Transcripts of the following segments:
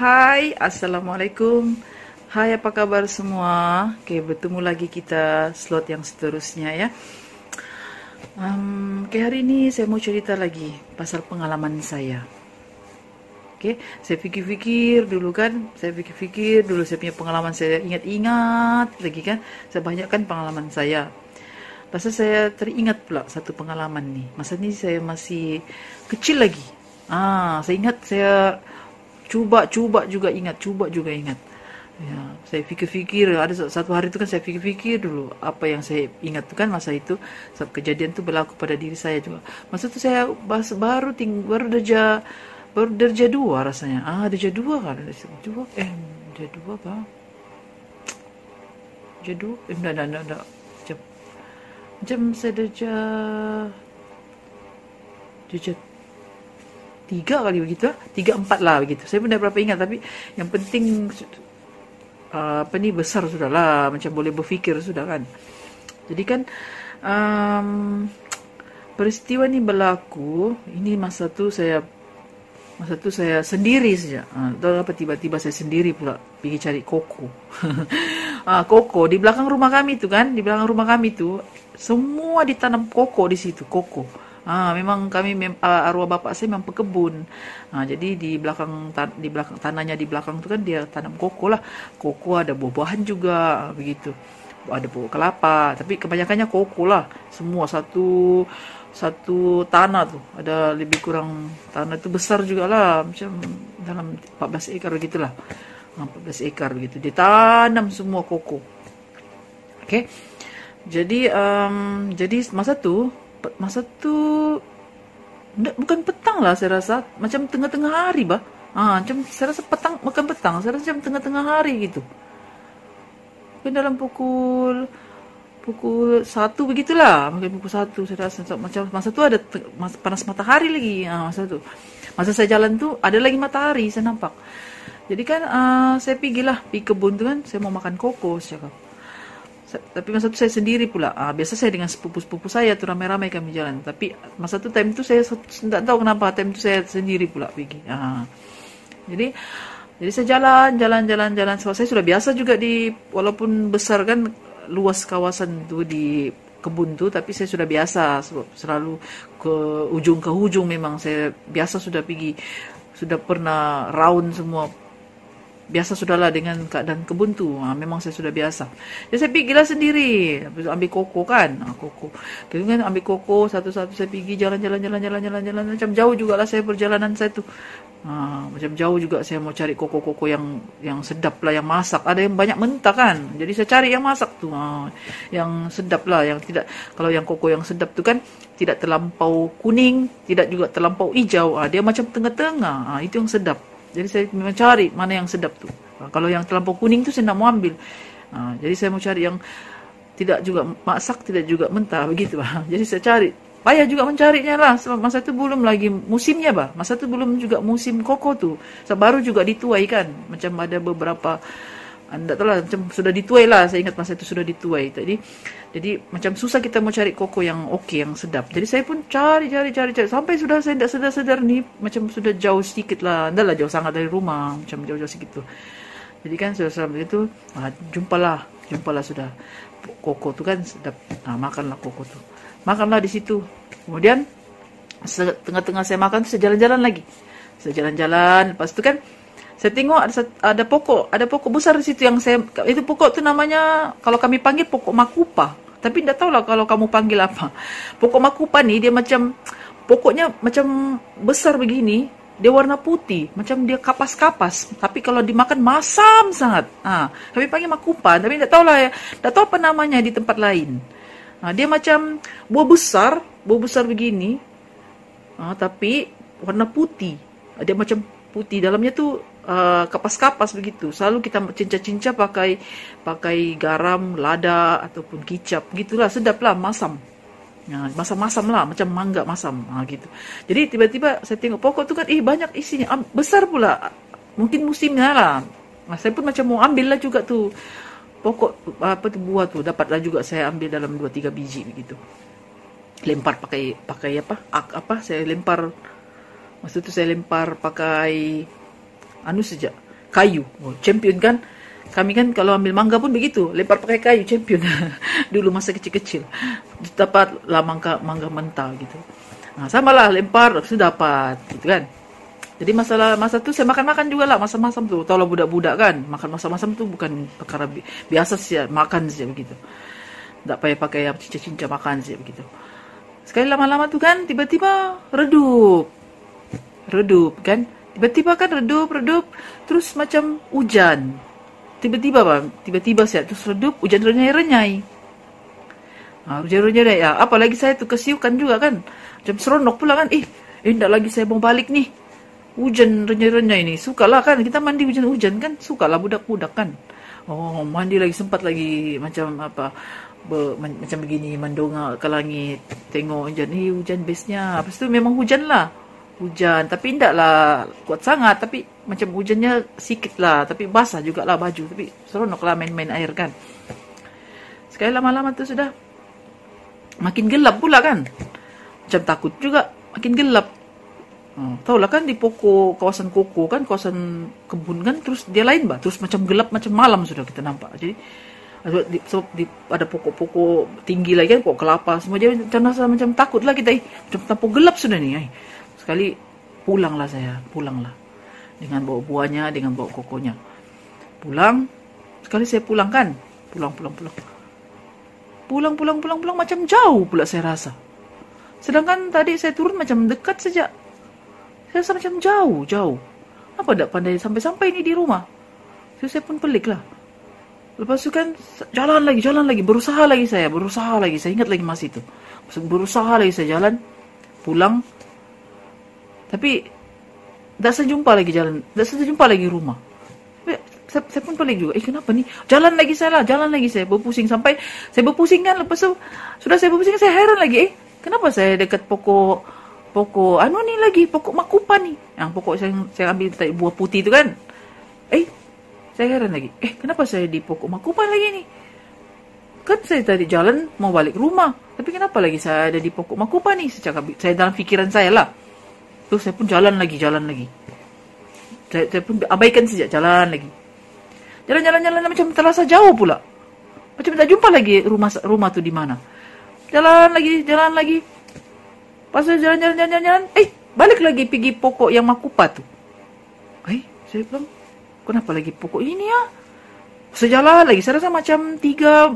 Hai, Assalamualaikum. Hai, apa kabar semua? Oke, bertemu lagi kita slot yang seterusnya ya. Oke, hari ini saya mau cerita lagi pasal pengalaman saya. Oke, saya pikir-pikir dulu kan, saya punya pengalaman, saya ingat-ingat lagi kan, sebanyak kan pengalaman saya. Pasal saya teringat pula satu pengalaman nih. Masa ini saya masih kecil lagi. Saya ingat, saya coba juga ingat. Ya, saya pikir-pikir, ada satu hari itu kan saya pikir-pikir dulu apa yang saya ingat itu kan masa itu, kejadian itu berlaku pada diri saya juga. Masa itu saya baru derja 2 rasanya. Derja 2 kan, derja 2 apa? Derja 2? Enggak. Macam saya derja 3 kali begitu, 3 4 lah begitu. Saya pun dah berapa ingat, tapi yang penting besar sudah lah, macam boleh berfikir sudah kan. Jadi kan peristiwa ini berlaku, ini masa tu saya sendiri saja. Tahu apa, tiba-tiba saya sendiri pula pergi cari koko. Koko di belakang rumah kami tu kan, semua ditanam koko di situ, koko. Memang kami arwah bapak saya memang pekebun. Jadi di belakang tanahnya di belakang itu kan dia tanam koko lah. Koko ada buah-buahan juga begitu. Ada pokok kelapa, tapi kebanyakannya koko lah. Semua satu tanah tuh. Ada lebih kurang, tanah itu besar juga lah, macam dalam 14 ekar gitulah. 14 ekar begitu. Ditanam semua koko. Oke. Jadi masa tu bukan petang lah, saya rasa macam tengah-tengah hari bah. Macam saya rasa petang, bukan petang, saya rasa macam tengah-tengah hari gitu. Mungkin dalam pukul 1 begitulah, mungkin pukul 1 saya rasa, macam masa tu ada panas matahari lagi. Masa saya jalan tu ada lagi matahari saya nampak. Jadi kan saya pergi kebun tu kan, saya mau makan koko saya cakap. Tapi masa tu saya sendiri pula. Biasa saya dengan sepupu-sepupu saya tu ramai-ramai kami jalan. Tapi masa tu time tu saya tidak tahu kenapa time tu saya sendiri pula pergi. Jadi saya jalan. So, saya sudah biasa juga walaupun besar kan luas kawasan tu di kebun tu, tapi saya sudah biasa selalu ke ujung memang saya biasa sudah pergi, sudah pernah round semua. Biasa sudahlah dengan keadaan kebun tu. Memang saya sudah biasa. Jadi saya pergilah sendiri. Ambil koko kan. Koko. Kita kan ambil koko satu-satu, saya pergi jalan. Macam jauh jugalah saya perjalanan saya tu. Macam jauh juga saya mau cari koko-koko yang sedap lah, yang masak. Ada yang banyak mentah kan. Jadi saya cari yang masak tu. Yang sedap lah, yang tidak, kalau yang koko yang sedap tu kan tidak terlampau kuning, tidak juga terlampau hijau. Dia macam tengah-tengah. Itu yang sedap. Jadi saya memang cari mana yang sedap tu. Kalau yang terlampau kuning tu saya nak mau ambil. Jadi saya mau cari yang tidak juga masak, tidak juga mentah begitu. Jadi saya cari. Payah juga mencarinya lah. Sebab masa tu belum lagi musimnya bah. Masa tu belum juga musim koko tu. Baru juga dituai kan. Macam ada beberapa, tidak tahu lah, macam sudah dituai lah. Saya ingat masa itu sudah dituai. Jadi macam susah kita mau cari koko yang oke, yang sedap. Jadi saya pun cari. Sampai sudah saya tidak sedar nih, macam sudah jauh sedikit lah. Tidak lah jauh sangat dari rumah. Macam jauh sedikit tu. Jadi kan sudah begitu, jumpalah sudah. Koko tu kan sedap. Makanlah koko tu. Makanlah di situ. Kemudian tengah-tengah saya makan tu, saya jalan-jalan lagi. Lepas tu kan saya tengok ada pokok besar di situ yang itu pokok tu namanya, kalau kami panggil pokok makupa. Tapi tidak tahulah kalau kamu panggil apa. Pokok makupa ni dia pokoknya macam besar begini, dia warna putih, macam dia kapas-kapas. Tapi kalau dimakan masam sangat. Kami panggil makupa, tapi tidak tahulah, tidak tahu apa namanya di tempat lain. Dia macam buah besar begini, tapi warna putih. Dia macam putih, dalamnya tu kapas-kapas begitu. Selalu kita cinca-cinca pakai garam, lada ataupun kicap gitulah, sedap lah, masam. Masam-masam lah, macam mangga masam gitu. Jadi tiba-tiba saya tengok pokok tu kan, banyak isinya, besar pula. Mungkin musimnya lah. Saya pun macam mau ambil lah juga tu pokok, buah tu. Dapatlah juga saya ambil dalam 2-3 biji begitu. Lempar pakai apa? Saya lempar. Maksud tu saya lempar pakai saja. kayu. Oh, champion kan. Kami kan kalau ambil mangga pun begitu, lempar pakai kayu, champion. Dulu masa kecil-kecil. Dapatlah mangga mentah gitu. Nah, samalah lempar, sudah dapat gitu kan. Jadi masa tu saya makan-makan juga lah masam-masam tuh. Tahu lah budak-budak kan, makan masam-masam tuh bukan perkara biasa sih, makan sih begitu. Tak payah pakai yang cincang-cincang, makan sih begitu. Sekali lama-lama tuh kan tiba-tiba redup kan. Tiba-tiba kan redup, terus macam hujan. Tiba-tiba saya terus redup, hujan renyai-renyai. Nah, hujan-renyai ya, apalagi saya tuh kesiukan juga kan. Macam seronok pula kan. Enggak lagi saya mau balik nih. Hujan renyai-renyai nih, sukalah kan kita mandi hujan-hujan kan, sukalah budak-budak kan. Oh, mandi lagi, sempat lagi macam apa, macam begini, mendongak ke langit, tengok hujan, hujan bestnya. Lepas tu memang hujan lah, hujan, tapi tidak lah kuat sangat, tapi macam hujannya sikit lah, tapi basah juga lah baju, tapi seronok lah main-main air kan. Sekali lama-lama tu sudah makin gelap pula kan, macam takut juga, makin gelap. Tahu lah kan di kawasan koko kan, kawasan kebun kan, terus dia lain terus macam gelap, macam malam sudah kita nampak. Jadi ada pokok-pokok tinggi lagi kan, pokok kelapa semua, jadi macam takut lah kita, macam tampuk gelap sudah nih. Sekali pulanglah dengan bawa buahnya, dengan bawa kokonya. Sekali saya pulang kan, pulang macam jauh pula saya rasa. Sedangkan tadi saya turun macam dekat saja. Saya rasa macam jauh. Apa tak pandai sampai-sampai ini di rumah? So, saya pun pelik lah. Lepas itu kan jalan lagi, berusaha lagi saya ingat lagi masih itu. Berusaha lagi saya jalan, pulang. Tapi tak saya jumpa lagi rumah. Saya pun pelik juga. Kenapa nih? Jalan lagi saya berpusing sampai saya berpusing kan, lepas itu sudah saya berpusing, saya heran lagi. Kenapa saya dekat pokok makupa nih. Yang pokok saya ambil tadi buah putih itu kan. Saya heran lagi. Kenapa saya di pokok makupa lagi nih? Kan saya tadi jalan mau balik rumah. Tapi kenapa lagi saya ada di pokok makupa nih? Saya dalam pikiran saya lah. Terus saya pun jalan lagi. Saya pun abaikan saja, jalan lagi. Jalan macam terasa jauh pula. Macam tak jumpa lagi rumah tu di mana. Jalan lagi. Pas saya jalan, balik lagi pergi pokok yang makupa tu. Saya bilang, kenapa lagi pokok ini ya? Saya jalan lagi, saya rasa macam 4-5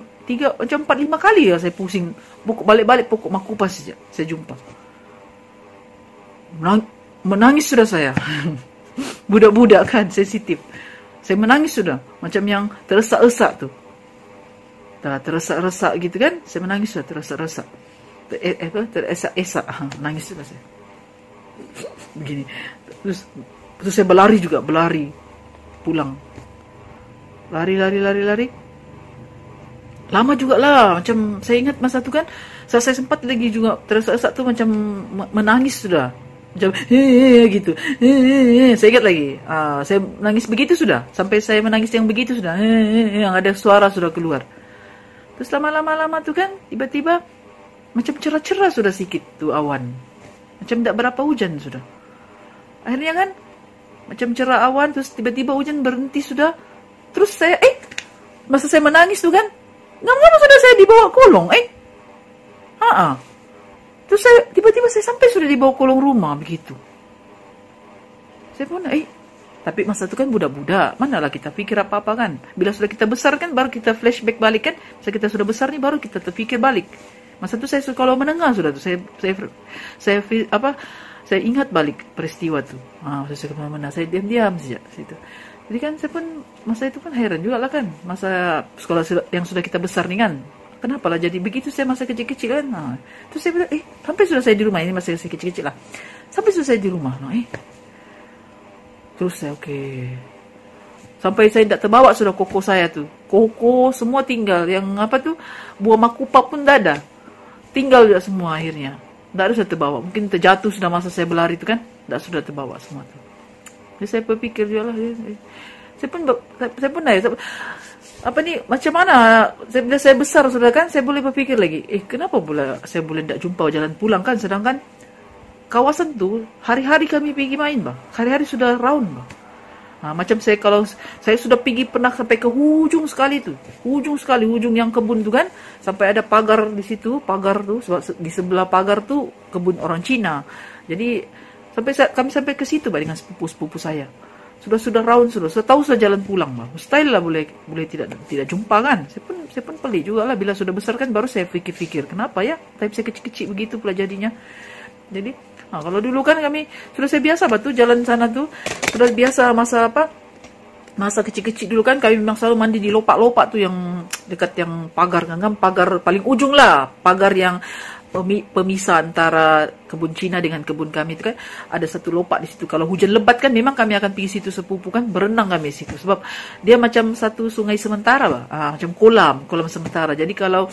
kali ya saya pusing. Balik pokok makupa saja, saya jumpa. Menangis sudah saya. Budak-budak kan, sensitif. Saya menangis sudah, macam yang teresak-esak tu. Teresak-resak gitu kan, saya menangis sudah, teresak-resak. Teresak-esak, nangis juga saya. Begini. Terus saya berlari pulang. Lari. Lama juga lah, macam saya ingat masa tu kan, saya sempat lagi juga teresak-esak tu macam menangis sudah. Macam gitu. Saya ingat lagi. Saya nangis begitu sudah, sampai saya menangis yang begitu sudah. Yang ada suara sudah keluar. Terus lama-lama tu kan, tiba-tiba macam cerah-cerah sudah sikit tu awan. Macam tak berapa hujan sudah. Akhirnya kan macam cerah awan, terus tiba-tiba hujan berhenti sudah. Terus saya masa saya menangis tu kan, ngam-ngam sudah saya dibawa kolong. Terus tiba-tiba saya sampai sudah dibawa kolong rumah begitu. Saya pun tapi masa itu kan budak-budak, manalah kita pikir apa-apa kan. Bila sudah kita besar kan, baru kita flashback balik kan. Masa kita sudah besar nih, baru kita terpikir balik. Masa itu saya kalau menengah sudah tuh, saya ingat balik peristiwa tuh. Saya kemana-mana, saya diam-diam saja situ. Jadi kan saya pun masa itu kan heran juga lah kan, masa sekolah yang sudah kita besar nih kan. Kenapa lah jadi begitu, saya masa kecil-kecil kan. Terus saya bilang, sampai sudah saya di rumah, ini masih kecil-kecil lah. Sampai sudah saya di rumah, terus saya sampai saya tidak terbawa sudah koko saya tuh. Koko semua tinggal, yang buah makupa pun tidak ada. Tinggal juga semua akhirnya. Tidak ada sudah terbawa. Mungkin terjatuh sudah masa saya berlari itu kan. Tidak sudah terbawa semua tuh. Jadi saya berpikir juga lah. Saya pun macam mana? Bila saya besar sudah kan, saya boleh berpikir lagi. Kenapa pula saya boleh tidak jumpa jalan pulang kan? Sedangkan kawasan tu hari-hari kami pergi main Hari-hari sudah round Macam saya, kalau saya sudah pergi pernah sampai ke hujung sekali tuh, hujung yang kebun tuh kan, sampai ada pagar di situ, pagar tuh, sebab di sebelah pagar tuh kebun orang Cina. Jadi kami sampai ke situ Pak, dengan sepupu saya. Sudah round, sudah tahu sudah jalan pulang Pak. Mustahil lah boleh tidak jumpa kan. Saya pun pelik juga lah, bila sudah besar kan baru saya pikir-pikir kenapa ya, tapi saya kecil-kecil begitu pula jadinya. Jadi kalau dulu kan kami sudah saya biasa batu jalan sana tuh, sudah biasa masa kecil-kecil dulu kan, kami memang selalu mandi di lopak-lopak tuh yang dekat yang pagar paling ujung lah, pagar yang pemisah antara kebun Cina dengan kebun kami itu kan, ada satu lopak di situ. Kalau hujan lebat kan memang kami akan pergi situ, sepupu kan berenang kami situ, sebab dia macam satu sungai sementara macam kolam sementara. Jadi kalau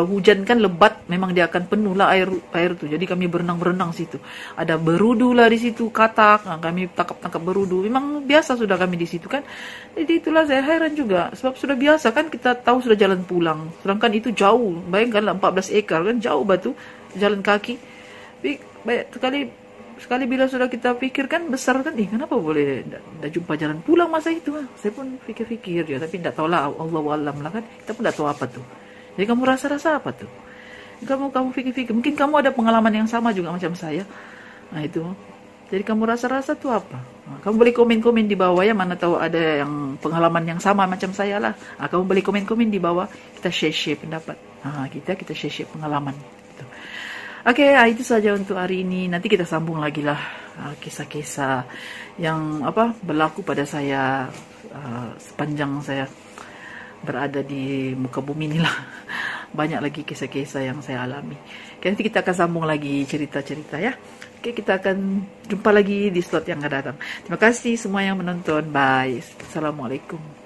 hujan kan lebat memang dia akan penuh lah air tuh. Jadi kami berenang situ. Ada berudu lah di situ, katak. Kami tangkap berudu. Memang biasa sudah kami di situ kan. Jadi itulah saya heran juga, sebab sudah biasa kan, kita tahu sudah jalan pulang. Sedangkan itu jauh. Bayangkanlah 14 ekar kan jauh batu jalan kaki. Banyak sekali bila sudah kita pikir kan besar kan, kenapa boleh tidak jumpa jalan pulang masa itu. Saya pun pikir-pikir ya, tapi tidak tahu lah, Allahu alam lah kan, kita pun tidak tahu apa tuh. Jadi kamu rasa apa tuh, kamu pikir-pikir, mungkin kamu ada pengalaman yang sama juga macam saya. Itu jadi kamu rasa tuh apa. Kamu boleh komen-komen di bawah ya, mana tahu ada yang pengalaman yang sama macam saya lah. Kamu boleh komen-komen di bawah, kita share pendapat. Kita share pengalaman gitu. Oke, itu saja untuk hari ini. Nanti kita sambung lagi lah kisah-kisah yang berlaku pada saya sepanjang saya berada di muka bumi inilah. Banyak lagi kisah-kisah yang saya alami. Oke, nanti kita akan sambung lagi cerita-cerita ya. Oke, kita akan jumpa lagi di slot yang akan datang. Terima kasih semua yang menonton. Bye. Assalamualaikum.